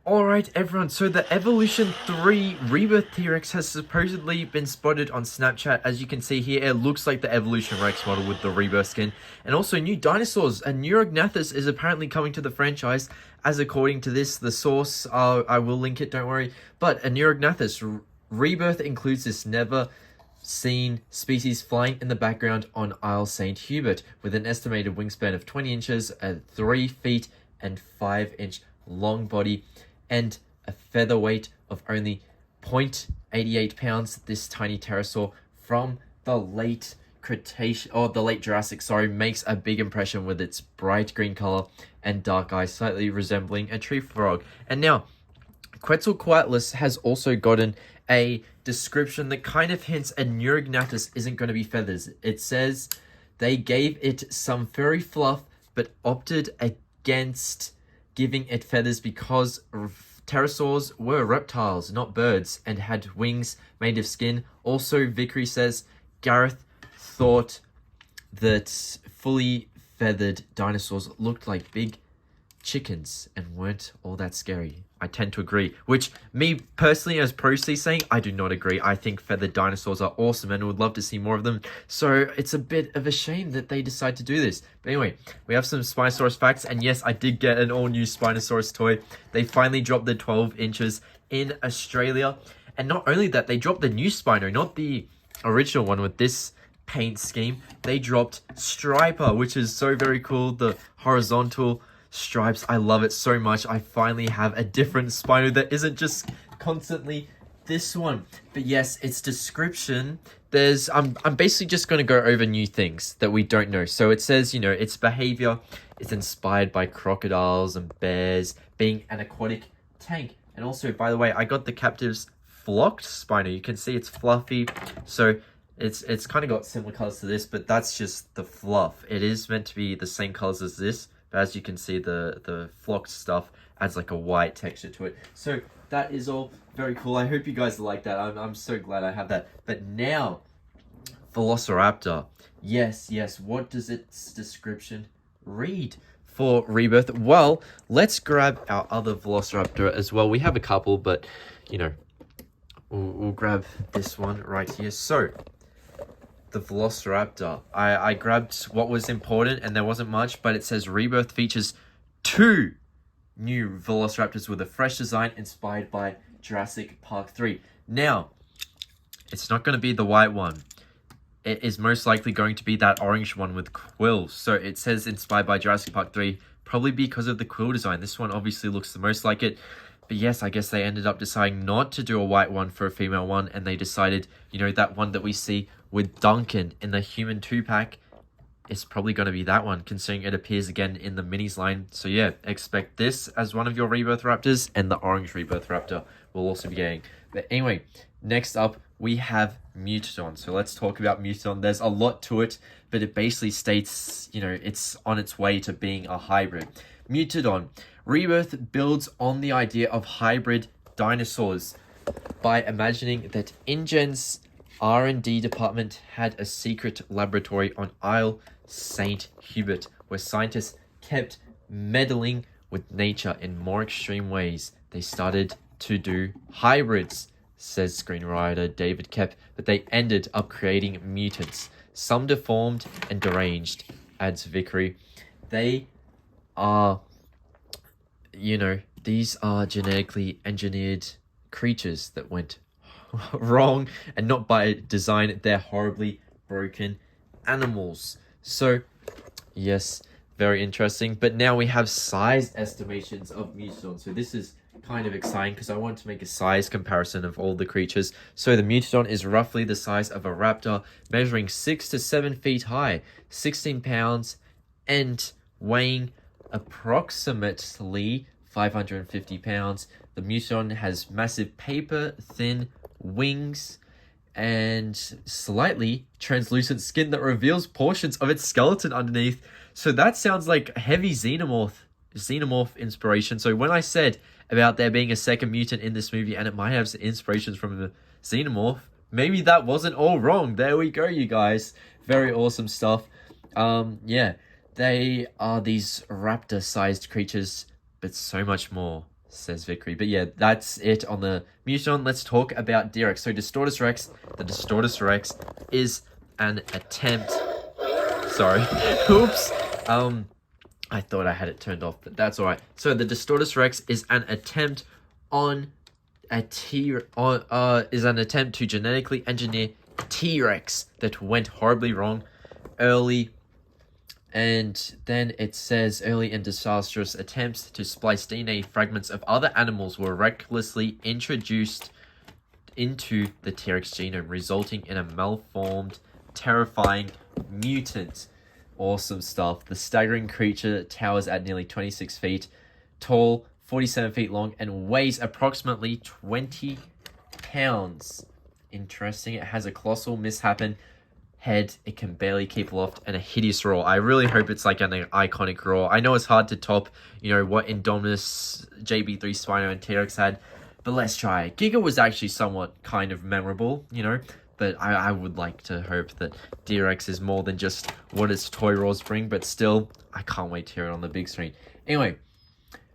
Alright everyone, so the Evolution 3 Rebirth T Rex has supposedly been spotted on Snapchat. As you can see here, it looks like the Evolution Rex model with the Rebirth skin. And also new dinosaurs. ANUROGNATHUS is apparently coming to the franchise, as according to this, the source, I will link it, don't worry. But ANUROGNATHUS Rebirth includes this never seen species flying in the background on Isle St. Hubert, with an estimated wingspan of 20 inches, a 3 feet and 5-inch long body, and a feather weight of only 0.88 pounds. This tiny pterosaur from the late Cretaceous, or the late Jurassic, sorry, makes a big impression with its bright green color and dark eyes, slightly resembling a tree frog. And now, QUETZALCOATLUS has also gotten a description that kind of hints ANUROGNATHUS isn't going to be feathers. It says they gave it some furry fluff, but opted against giving it feathers because pterosaurs were reptiles, not birds, and had wings made of skin. Also, Vickery says Gareth thought that fully feathered dinosaurs looked like big chickens and weren't all that scary. I tend to agree, which me personally as Pro-C saying, I do not agree. I think feathered dinosaurs are awesome and would love to see more of them. So it's a bit of a shame that they decide to do this. But anyway, we have some Spinosaurus facts, and yes, I did get an all-new Spinosaurus toy. They finally dropped the 12 inches in Australia. And not only that, they dropped the new Spino, not the original one with this paint scheme. They dropped Striper, which is so very cool. The horizontal stripes, I love it so much. I finally have a different Spino that isn't just constantly this one. But yes, its description, there's I'm basically just going to go over new things that we don't know. So it says, you know, its behavior is inspired by crocodiles and bears, being an aquatic tank. And also, by the way, I got the captive's flocked Spino. You can see it's fluffy, so it's kind of got similar colors to this, but that's just the fluff. It is meant to be the same colors as this, but as you can see, the flocked stuff adds like a white texture to it. So that is all very cool. I hope you guys like that. I'm so glad I have that. But now, Velociraptor. Yes, what does its description read for Rebirth? Well, let's grab our other Velociraptor as well. We have a couple, but, you know, we'll grab this one right here. So, the Velociraptor. I grabbed what was important, and there wasn't much, but it says Rebirth features 2 new Velociraptors with a fresh design inspired by Jurassic Park 3. Now, it's not going to be the white one. It is most likely going to be that orange one with quills. So it says inspired by Jurassic Park 3, probably because of the quill design. This one obviously looks the most like it. But yes, I guess they ended up deciding not to do a white one for a female one, and they decided, you know, that one that we see with Duncan in the Human 2-pack is probably going to be that one, considering it appears again in the Minis line. So yeah, expect this as one of your Rebirth Raptors, and the orange Rebirth Raptor will also be getting. But anyway, next up, we have MUTADON. So let's talk about MUTADON. There's a lot to it, but it basically states, you know, it's on its way to being a hybrid. MUTADON. Rebirth builds on the idea of hybrid dinosaurs by imagining that Ingen's R&D department had a secret laboratory on Isle St. Hubert, where scientists kept meddling with nature in more extreme ways. They started to do hybrids, says screenwriter David Koepp, but they ended up creating mutants, some deformed and deranged, adds Vickery. They are, you know, these are genetically engineered creatures that went wrong, and not by design. They're horribly broken animals. So yes, very interesting. But now we have size estimations of MUTADON. So this is kind of exciting because I want to make a size comparison of all the creatures. So the MUTADON is roughly the size of a raptor, measuring 6 to 7 feet high, 16 pounds, and weighing approximately 550 pounds. The MUTADON has massive paper-thin wings and slightly translucent skin that reveals portions of its skeleton underneath. So that sounds like heavy xenomorph inspiration. So when I said about there being a second mutant in this movie and it might have some inspirations from the xenomorph, maybe that wasn't all wrong. There we go, you guys. Very awesome stuff. Yeah, they are these raptor-sized creatures, but so much more. says Vickery. But yeah, that's it on the Mutadon. Let's talk about D-Rex. So Distortus Rex, the Distortus Rex is an attempt. Sorry. Oops. I thought I had it turned off, but that's alright. So the Distortus Rex is an attempt on is an attempt to genetically engineer T-Rex that went horribly wrong early. And then it says early and disastrous attempts to splice DNA fragments of other animals were recklessly introduced into the T-Rex genome, resulting in a malformed, terrifying mutant. Awesome stuff. The staggering creature towers at nearly 26 feet tall, 47 feet long, and weighs approximately 20 pounds. Interesting. It has a colossal mishappen head. It can barely keep aloft, and a hideous roar. I really hope it's like an iconic roar. I know it's hard to top, you know, what Indominus, JB3 Spino, and T-Rex had, but let's try. Giga was actually somewhat kind of memorable, you know, but I would like to hope that D-Rex is more than just what its toy roars bring, but still, I can't wait to hear it on the big screen. Anyway,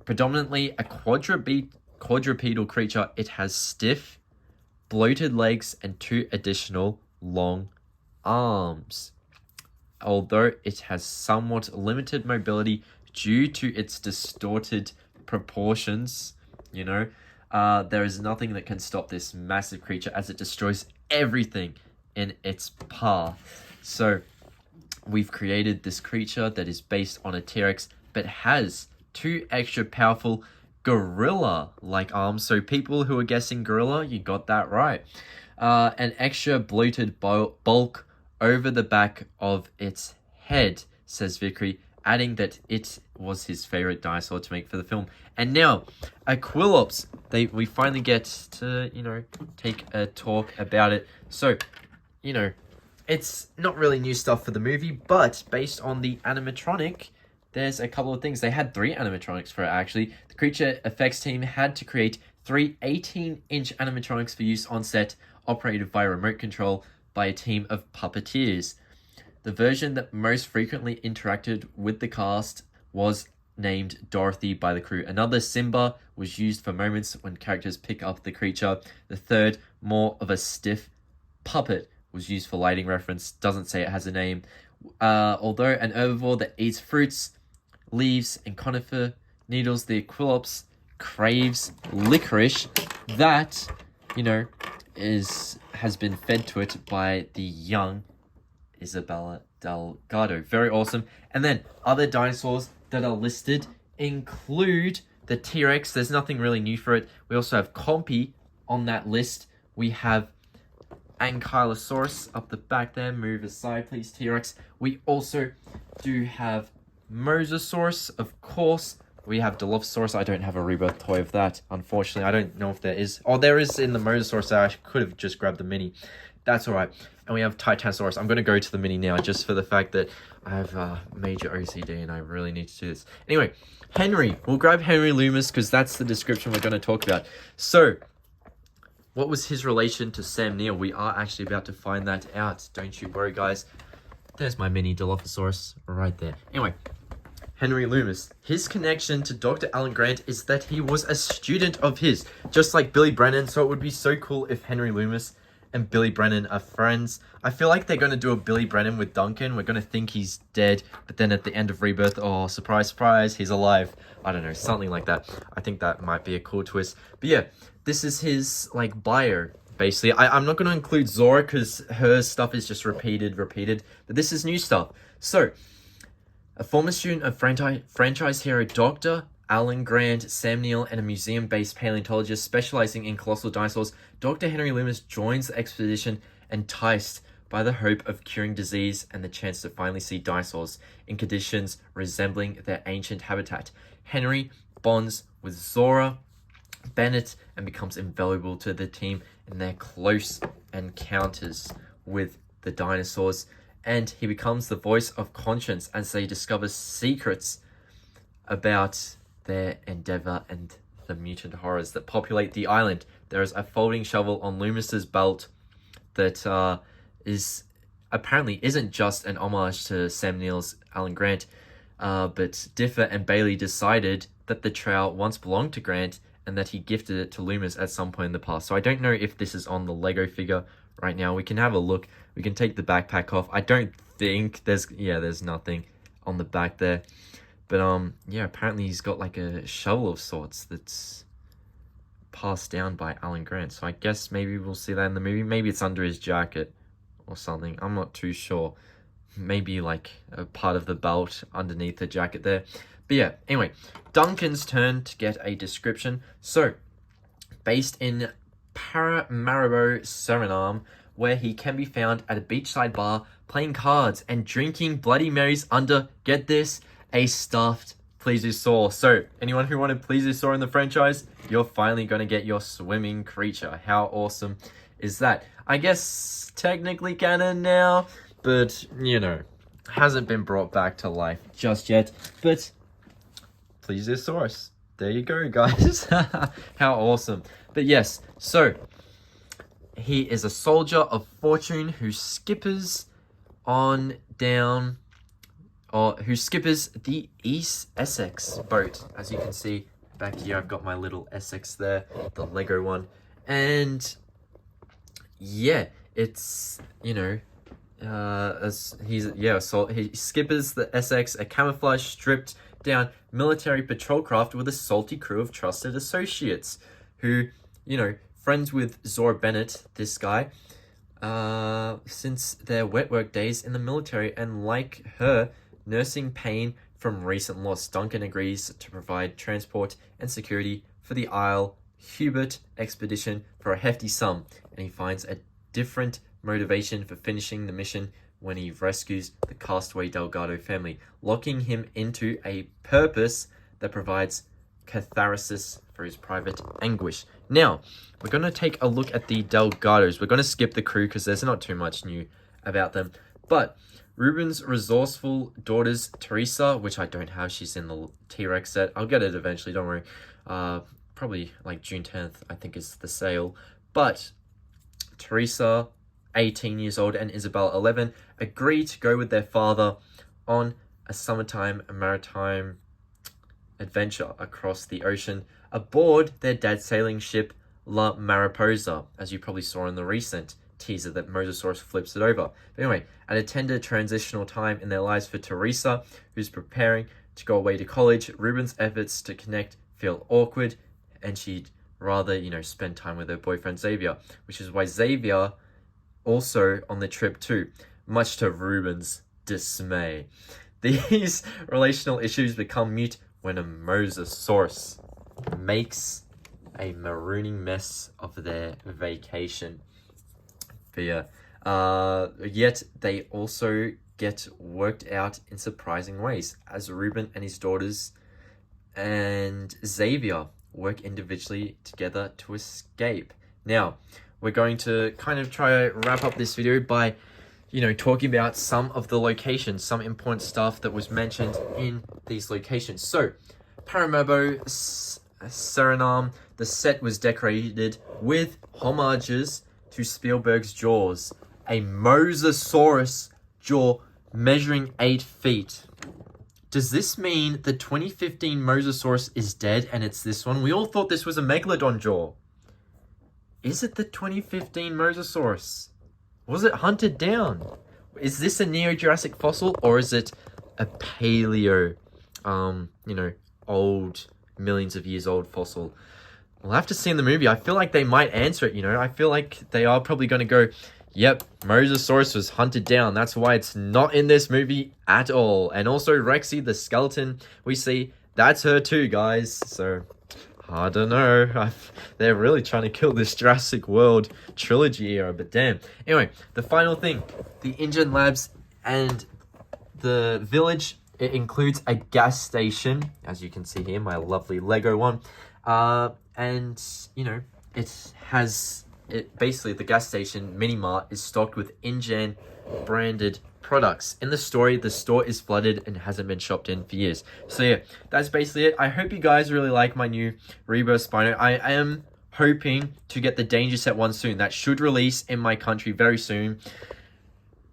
predominantly a quadrupedal creature, it has stiff, bloated legs and 2 additional long arms. Although it has somewhat limited mobility due to its distorted proportions, you know, there is nothing that can stop this massive creature as it destroys everything in its path. So we've created this creature that is based on a T-Rex but has 2 extra powerful gorilla-like arms. So people who are guessing gorilla, you got that right. An extra bloated bulk over the back of its head, says Vickery, adding that it was his favorite dinosaur to make for the film. And now, AQUILOPS, we finally get to, you know, take a talk about it. So, you know, it's not really new stuff for the movie, but based on the animatronic, there's a couple of things. They had 3 animatronics for it, actually. The creature effects team had to create 3 18-inch animatronics for use on set, operated via remote control by a team of puppeteers. The version that most frequently interacted with the cast was named Dorothy by the crew. Another, Simba, was used for moments when characters pick up the creature. The third, more of a stiff puppet, was used for lighting reference. Doesn't say it has a name. Although an herbivore that eats fruits, leaves, and conifer needles, the AQUILOPS craves licorice that, you know, has been fed to it by the young Isabella Delgado. Very awesome. And then other dinosaurs that are listed include the T-Rex. There's nothing really new for it. We also have COMPY on that list. We have Ankylosaurus up the back there. Move aside, please, T-Rex. We also do have MOSASAURUS, of course. We have Dilophosaurus. I don't have a Rebirth toy of that, unfortunately. I don't know if there is. Oh, there is in the MOSASAURUS. I could have just grabbed the mini. That's all right. And we have Titanosaurus. I'm going to go to the mini now just for the fact that I have major OCD and I really need to do this. Anyway, Henry. We'll grab Henry Loomis because that's the description we're going to talk about. So, what was his relation to Sam Neill? We are actually about to find that out. Don't you worry, guys. There's my mini Dilophosaurus right there. Anyway, Henry Loomis. His connection to Dr. Alan Grant is that he was a student of his, just like Billy Brennan. So it would be so cool if Henry Loomis and Billy Brennan are friends. I feel like they're going to do a Billy Brennan with Duncan. We're going to think he's dead, but then at the end of Rebirth, oh, surprise, surprise, he's alive. I don't know, something like that. I think that might be a cool twist. But yeah, this is his, like, bio, basically. I'm not going to include Zora because her stuff is just repeated, but this is new stuff. So, a former student of franchise hero Dr. Alan Grant, Sam Neill, and a museum-based paleontologist specializing in colossal dinosaurs, Dr. Henry Loomis joins the expedition enticed by the hope of curing disease and the chance to finally see dinosaurs in conditions resembling their ancient habitat. Henry bonds with Zora Bennett and becomes invaluable to the team in their close encounters with the dinosaurs, and he becomes the voice of conscience as they discover secrets about their endeavor and the mutant horrors that populate the island. There is a folding shovel on Loomis's belt that apparently isn't just an homage to Sam Neill's Alan Grant, but Differ and Bailey decided that the trail once belonged to Grant and that he gifted it to LOOMIS at some point in the past. So I don't know if this is on the Lego figure right now. We can have a look. We can take the backpack off. I don't think there's nothing on the back there. But yeah, apparently he's got like a shovel of sorts that's passed down by Alan Grant. So I guess maybe we'll see that in the movie. Maybe it's under his jacket or something. I'm not too sure. Maybe like a part of the belt underneath the jacket there. But yeah, anyway, Duncan's turn to get a description. So, based in Paramaribo, Suriname, where he can be found at a beachside bar playing cards and drinking Bloody Marys under, get this, a stuffed plesiosaur. So, anyone who wanted plesiosaur in the franchise, you're finally going to get your swimming creature. How awesome is that? I guess technically canon now, but, you know, hasn't been brought back to life just yet. But, Plesiosaurus. There you go, guys. How awesome. But yes, so, he is a soldier of fortune who skippers on down, or who skippers the East Essex boat. As you can see back here, I've got my little Essex there, the Lego one. And, yeah, it's, you know, he skippers the Essex, a camouflage stripped down military patrol craft with a salty crew of trusted associates who, you know, friends with Zora Bennett, this guy, since their wet work days in the military, and like her, nursing pain from recent loss. Duncan agrees to provide transport and security for the Isle Hubert expedition for a hefty sum, and he finds a different motivation for finishing the mission when he rescues the castaway Delgado family, locking him into a purpose that provides catharsis for his private anguish. Now, we're going to take a look at the Delgados. We're going to skip the crew because there's not too much new about them. But Ruben's resourceful daughters, Teresa, which I don't have, she's in the T-Rex set. I'll get it eventually, don't worry. Probably like June 10th, I think is the sale. But Teresa, 18 years old, and Isabel, 11, agree to go with their father on a summertime maritime adventure across the ocean aboard their dad's sailing ship La Mariposa, as you probably saw in the recent teaser that Mosasaurus flips it over. But anyway, at a tender transitional time in their lives for Teresa, who's preparing to go away to college, Ruben's efforts to connect feel awkward, and she'd rather, you know, spend time with her boyfriend Xavier, which is why Xavier also on the trip too, much to Ruben's dismay. These relational issues become mute when a Mosasaurus makes a marooning mess of their vacation. But yeah, yet they also get worked out in surprising ways as Ruben and his daughters and Xavier work individually together to escape. Now, we're going to kind of try to wrap up this video by, you know, talking about some of the locations, some important stuff that was mentioned in these locations. So, Paramaribo, Suriname, the set was decorated with homages to Spielberg's Jaws, a Mosasaurus jaw measuring 8 feet. Does this mean the 2015 Mosasaurus is dead and it's this one? We all thought this was a Megalodon jaw. Is it the 2015 Mosasaurus? Was it hunted down? Is this a Neo-Jurassic fossil, or is it a paleo, you know, old, millions of years old fossil? We'll have to see in the movie. I feel like they might answer it, you know. I feel like they are probably going to go, yep, Mosasaurus was hunted down. That's why it's not in this movie at all. And also Rexy, the skeleton we see, that's her too, guys. So, I don't know. They're really trying to kill this Jurassic World trilogy era, but damn. Anyway, the final thing, the Ingen labs and the village, it includes a gas station, as you can see here, my lovely Lego one. And, you know, basically the gas station mini mart is stocked with Ingen branded products. In the story, the store is flooded and hasn't been shopped in for years. So yeah, that's basically it. I hope you guys really like my new Rebirth Spino. I am hoping to get the Danger Set one soon. That should release in my country very soon.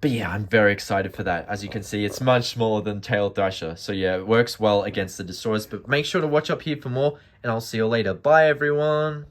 But yeah, I'm very excited for that. As you can see, it's much smaller than Tail Thrasher. So yeah, it works well against the Distortus. But make sure to watch up here for more, and I'll see you later. Bye, everyone.